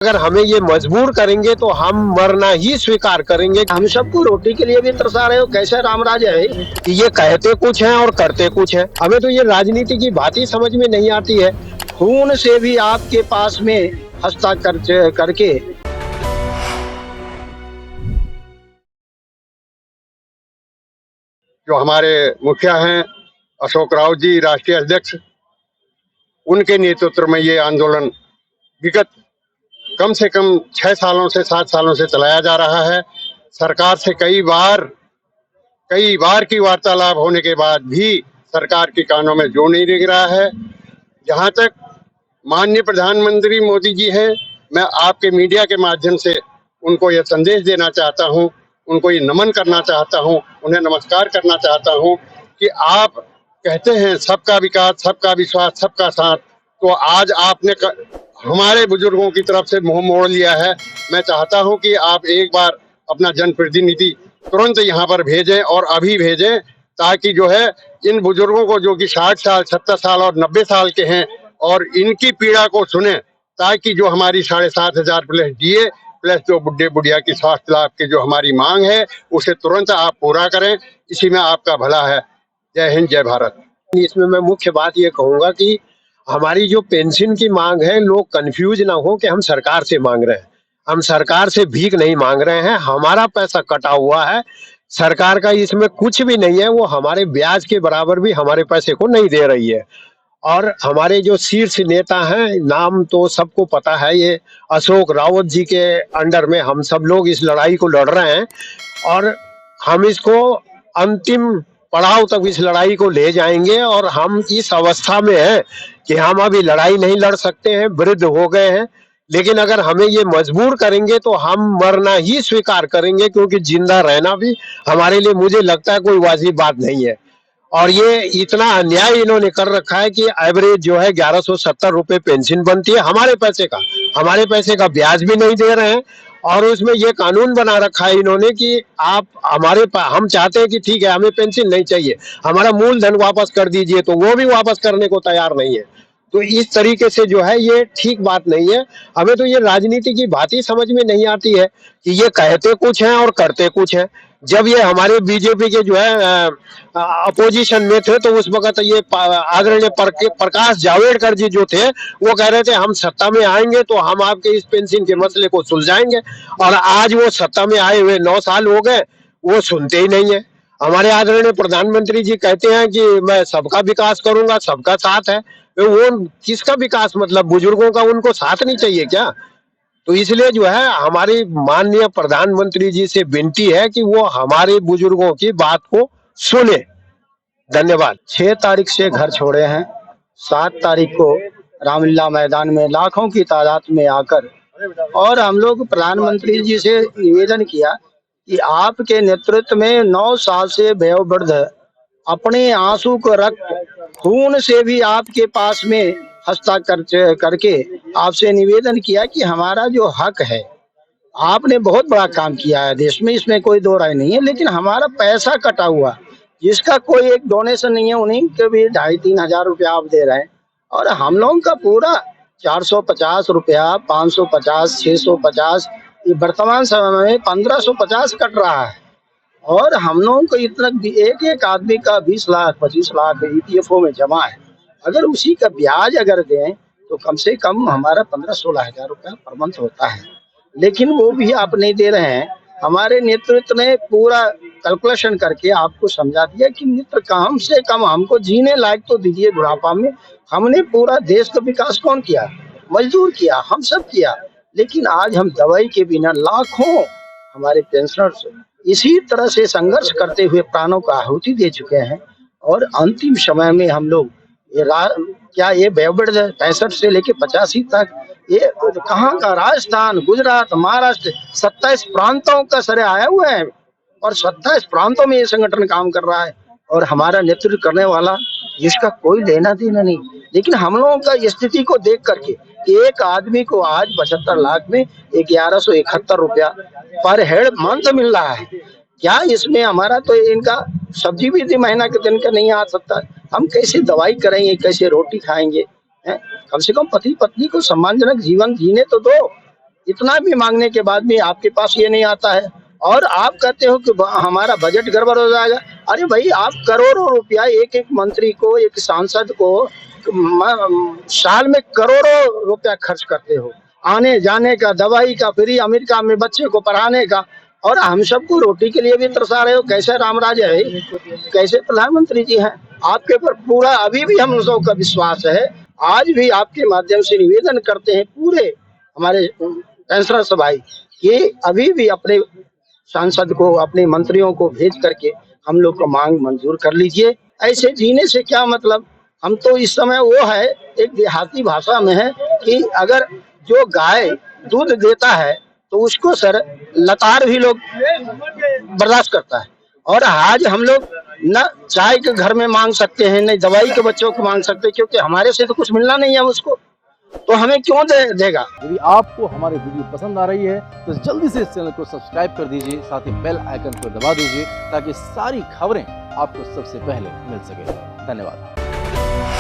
अगर हमें ये मजबूर करेंगे तो हम मरना ही स्वीकार करेंगे। हम सबको रोटी के लिए भी तरसा रहे हो, कैसे रामराज है कि ये कहते कुछ हैं और करते कुछ हैं। हमें तो ये राजनीति की बात ही समझ में नहीं आती है। खून से भी आपके पास में हस्ताक्षर करके जो हमारे मुखिया हैं अशोक राव जी, राष्ट्रीय अध्यक्ष, उनके नेतृत्व में ये आंदोलन विगत कम से कम 6 सालों से 7 सालों से चलाया जा रहा है। सरकार से कई बार की वार्तालाप होने के बाद भी सरकार के कानों में जो नहीं दिख रहा है। जहां तक माननीय प्रधानमंत्री मोदी जी हैं, मैं आपके मीडिया के माध्यम से उनको यह संदेश देना चाहता हूं, उनको ये नमन करना चाहता हूं, उन्हें नमस्कार करना चाहता हूं कि आप कहते हैं सबका विकास, सबका विश्वास, सबका साथ, तो आज आपने हमारे बुजुर्गों की तरफ से मुंह मोड़ लिया है। मैं चाहता हूं कि आप एक बार अपना जनप्रतिनिधि तुरंत यहाँ पर भेजें और अभी भेजें, ताकि जो है इन बुजुर्गों को, जो कि 60 साल, 70 साल और 90 साल के हैं, और इनकी पीड़ा को सुने, ताकि जो हमारी 7,500 प्लस डीए प्लस जो बुढ़े बुढ़िया की स्वास्थ्य लाभ की जो हमारी मांग है, उसे तुरंत आप पूरा करें। इसी में आपका भला है। जय हिंद, जय भारत। इसमें मैं मुख्य बात ये कहूंगा कि हमारी जो पेंशन की मांग है, लोग कंफ्यूज ना हो कि हम सरकार से मांग रहे हैं। हम सरकार से भीख नहीं मांग रहे हैं। हमारा पैसा कटा हुआ है, सरकार का इसमें कुछ भी नहीं है। वो हमारे ब्याज के बराबर भी हमारे पैसे को नहीं दे रही है। और हमारे जो शीर्ष नेता हैं, नाम तो सबको पता है, ये अशोक रावत जी के अंडर में हम सब लोग इस लड़ाई को लड़ रहे हैं और हम इसको अंतिम पड़ाव तक इस लड़ाई को ले जाएंगे। और हम इस अवस्था में हैं कि हम अभी लड़ाई नहीं लड़ सकते हैं, वृद्ध हो गए हैं। लेकिन अगर हमें ये मजबूर करेंगे तो हम मरना ही स्वीकार करेंगे, क्योंकि जिंदा रहना भी हमारे लिए, मुझे लगता है, कोई वाजिब बात नहीं है। और ये इतना अन्याय इन्होंने कर रखा है कि एवरेज जो है 1170 रुपए पेंशन बनती है हमारे पैसे का ब्याज भी नहीं दे रहे हैं। और उसमें ये कानून बना रखा है इन्होंने कि आप हम चाहते हैं कि ठीक है, हमें पेंशन नहीं चाहिए, हमारा मूलधन वापस कर दीजिए, तो वो भी वापस करने को तैयार नहीं है। तो इस तरीके से जो है ये ठीक बात नहीं है। हमें तो ये राजनीति की बात ही समझ में नहीं आती है कि ये कहते कुछ हैं और करते कुछ हैं। जब ये हमारे बीजेपी के जो है अपोजिशन में थे, तो उस वक्त ये आदरणीय प्रकाश जावड़ेकर जी जो थे, वो कह रहे थे हम सत्ता में आएंगे तो हम आपके इस पेंशन के मसले को सुलझाएंगे। और आज वो सत्ता में आए हुए 9 साल हो गए, वो सुनते ही नहीं है। हमारे आदरणीय प्रधानमंत्री जी कहते हैं कि मैं सबका विकास करूंगा, सबका साथ है। तो वो किसका विकास, मतलब बुजुर्गों का उनको साथ नहीं चाहिए क्या? तो इसलिए जो है हमारी माननीय प्रधानमंत्री जी से विनती है कि वो हमारे बुजुर्गों की बात को सुने। धन्यवाद। 6 तारीख से घर छोड़े हैं। 7 तारीख को रामलीला मैदान में लाखों की तादाद में आकर और हम लोग प्रधानमंत्री जी से निवेदन किया कि आपके नेतृत्व में 9 साल से वयोवृद्ध अपने आंसू को रख खून से भी आपके पास में हस्ताक्षर करके आपसे निवेदन किया कि हमारा जो हक है, आपने बहुत बड़ा काम किया है देश में, इसमें कोई दो राय नहीं है, लेकिन हमारा पैसा कटा हुआ, जिसका कोई एक डोनेशन नहीं है, उन्हीं के भी 2,500-3 हजार रुपया आप दे रहे हैं। और हम लोगों का पूरा 450 रुपया, 550, 650, ये वर्तमान समय में 1550 कट रहा है। और हम लोगों को इतना एक एक आदमी का 20 लाख 25 लाख ईपीएफओ में जमा है। अगर उसी का ब्याज अगर दें तो कम से कम हमारा 15-16 हजार रुपया पर मंथ होता है, लेकिन वो भी आप नहीं दे रहे हैं। हमारे नेतृत्व ने पूरा कैलकुलेशन करके आपको समझा दिया कि मित्र, कम से कम हमको जीने लायक तो दीजिए बुढ़ापा में। हमने पूरा देश का विकास कौन किया? मजदूर किया, हम सब किया। लेकिन आज हम दवाई के बिना लाखों हमारे पेंशनर्स इसी तरह से संघर्ष करते हुए प्राणों का आहुति दे चुके हैं। और अंतिम समय में हम लोग ये वयोवृद्ध 65 से लेके 85 तक, ये कहाँ का, राजस्थान, गुजरात, महाराष्ट्र, 27 प्रांतों का सरे आया हुआ है और 27 प्रांतों में ये संगठन काम कर रहा है। और हमारा नेतृत्व करने वाला, जिसका कोई लेना देना नहीं। लेकिन हम लोगों का स्थिति को देख करके एक आदमी को आज 75 लाख में 1171 रुपया पर हेड मंथ मिल रहा है। क्या इसमें हमारा तो इनका सब्जी भी महीना के दिन का नहीं आ सकता? हम कैसे दवाई करेंगे, कैसे रोटी खाएंगे? कम से कम पति पत्नी को सम्मानजनक जीवन जीने तो दो। इतना भी मांगने के बाद भी आपके पास ये नहीं आता है, और आप कहते हो कि हमारा बजट गड़बड़ हो जाएगा। अरे भाई, आप करोड़ों रुपया एक एक मंत्री को, एक सांसद को साल में करोड़ों रुपया खर्च करते हो, आने जाने का, दवाई का फ्री, अमेरिका में बच्चे को पढ़ाने का, और हम सबको रोटी के लिए भी तरसा रहे हो। कैसे रामराज है, कैसे प्रधानमंत्री जी हैं? आपके ऊपर पूरा अभी भी हम लोगों का विश्वास है। आज भी आपके माध्यम से निवेदन करते हैं पूरे हमारे पेंशनर भाई कि अभी भी अपने सांसद को, अपने मंत्रियों को भेज करके हम लोग को मांग मंजूर कर लीजिए। ऐसे जीने से क्या मतलब? हम तो इस समय वो है, एक देहाती भाषा में है कि अगर जो गाय दूध देता है तो उसको सर लतार भी लोग बर्दाश्त करता है, और आज हम लोग न चाय के घर में मांग सकते हैं, न दवाई के बच्चों को मांग सकते हैं, क्योंकि हमारे से तो कुछ मिलना नहीं है उसको, तो हमें क्यों देगा? यदि आपको हमारी वीडियो पसंद आ रही है तो जल्दी से इस चैनल को सब्सक्राइब कर दीजिए, साथ ही बेल आइकन को दबा दीजिए ताकि सारी खबरें आपको सबसे पहले मिल सके। धन्यवाद।